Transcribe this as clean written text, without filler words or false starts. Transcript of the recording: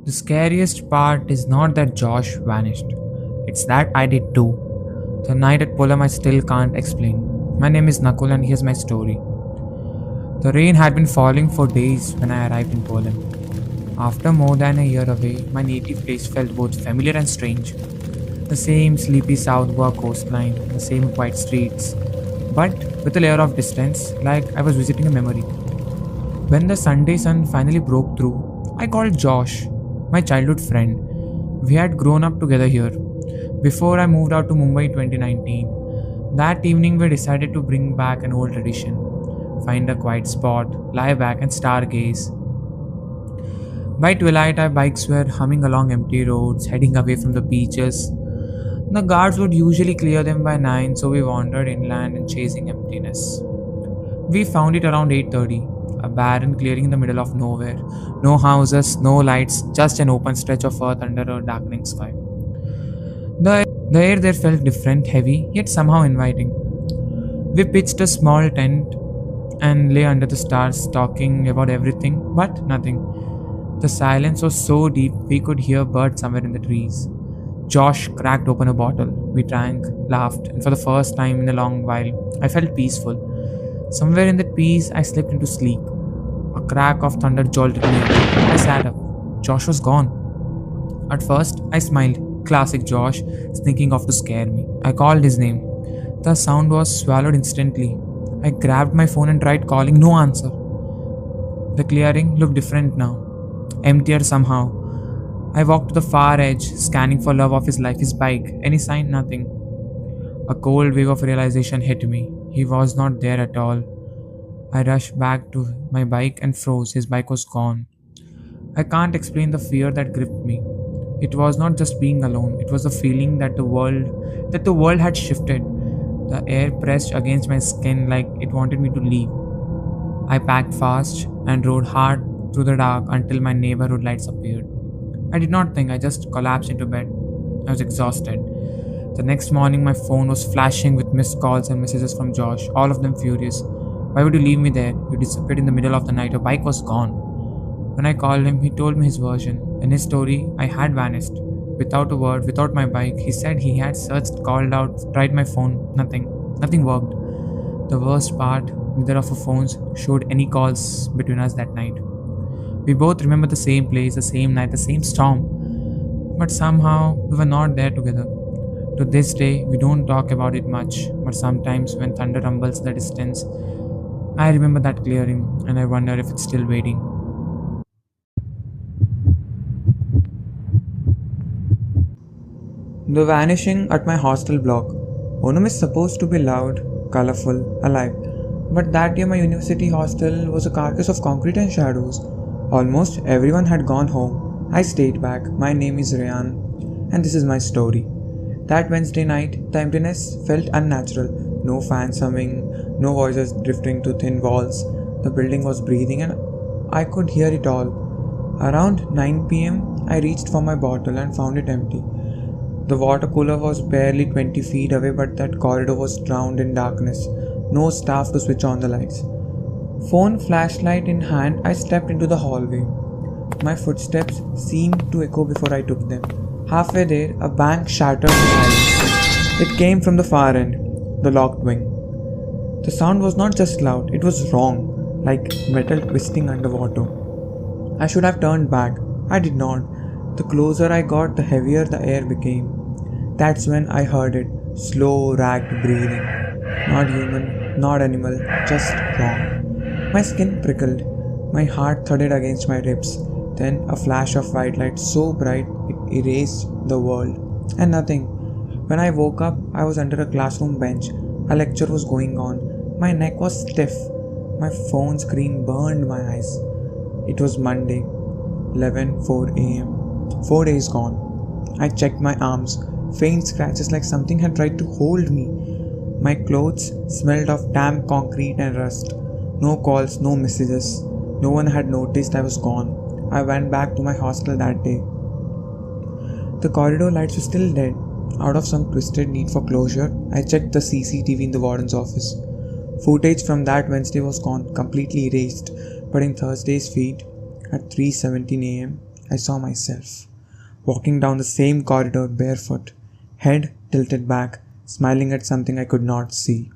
The scariest part is not that Josh vanished, it's that I did too. The night at Pulam I still can't explain. My name is Nakul and here's my story. The rain had been falling for days when I arrived in Poland. After more than a year away, my native place felt both familiar and strange. The same sleepy southward coastline, the same quiet streets, but with a layer of distance, like I was visiting a memory. When the Sunday sun finally broke through, I called Josh, my childhood friend. We had grown up together here. Before I moved out to Mumbai in 2019, that evening we decided to bring back an old tradition. Find a quiet spot, lie back and stargaze. By twilight, our bikes were humming along empty roads, heading away from the beaches. The guards would usually clear them by 9, so we wandered inland and chasing emptiness. We found it around 8:30, a barren clearing in the middle of nowhere. No houses, no lights, just an open stretch of earth under a darkening sky. The air there felt different, heavy, yet somehow inviting. We pitched a small tent and lay under the stars talking about everything but nothing. The silence was so deep we could hear birds somewhere in the trees. Josh cracked open a bottle. We drank, laughed, and for the first time in a long while, I felt peaceful. Somewhere in that peace, I slipped into sleep. A crack of thunder jolted me. I sat up. Josh was gone. At first, I smiled. Classic Josh, sneaking off to scare me. I called his name. The sound was swallowed instantly. I grabbed my phone and tried calling, no answer. The clearing looked different now, emptier somehow. I walked to the far edge, scanning for love of his life, his bike. Any sign? Nothing. A cold wave of realization hit me. He was not there at all. I rushed back to my bike and froze. His bike was gone. I can't explain the fear that gripped me. It was not just being alone, it was the feeling that the world had shifted. The air pressed against my skin like it wanted me to leave. I packed fast and rode hard through the dark until my neighborhood lights appeared. I did not think, I just collapsed into bed. I was exhausted. The next morning, my phone was flashing with missed calls and messages from Josh, all of them furious. Why would you leave me there? You disappeared in the middle of the night. Your bike was gone. When I called him, he told me his version. In his story, I had vanished. Without a word, without my bike, he said he had searched, called out, tried my phone. Nothing. Nothing worked. The worst part, neither of our phones showed any calls between us that night. We both remember the same place, the same night, the same storm. But somehow, we were not there together. To this day, we don't talk about it much, but sometimes when thunder rumbles in the distance, I remember that clearing and I wonder if it's still waiting. The vanishing at my hostel block. Onam is supposed to be loud, colorful, alive. But that year my university hostel was a carcass of concrete and shadows. Almost everyone had gone home. I stayed back. My name is Ryan, and this is my story. That Wednesday night, the emptiness felt unnatural. No fans humming, no voices drifting to thin walls. The building was breathing and I could hear it all. Around 9 p.m., I reached for my bottle and found it empty. The water cooler was barely 20 feet away, but that corridor was drowned in darkness. No staff to switch on the lights. Phone flashlight in hand, I stepped into the hallway. My footsteps seemed to echo before I took them. Halfway there, a bang shattered the silence. It came from the far end, the locked wing. The sound was not just loud, it was wrong, like metal twisting underwater. I should have turned back. I did not. The closer I got, the heavier the air became. That's when I heard it, slow, ragged breathing. Not human, not animal, just wrong. My skin prickled. My heart thudded against my ribs. Then a flash of white light so bright it erased the world. And nothing. When I woke up, I was under a classroom bench. A lecture was going on. My neck was stiff. My phone screen burned my eyes. It was Monday, 11:04 a.m. 4 days gone. I checked my arms. Faint scratches like something had tried to hold me. My clothes smelled of damp concrete and rust. No calls, no messages. No one had noticed I was gone. I went back to my hostel that day. The corridor lights were still dead. Out of some twisted need for closure, I checked the CCTV in the warden's office. Footage from that Wednesday was gone, completely erased, but in Thursday's feed, at 3:17 a.m., I saw myself walking down the same corridor barefoot, head tilted back, smiling at something I could not see.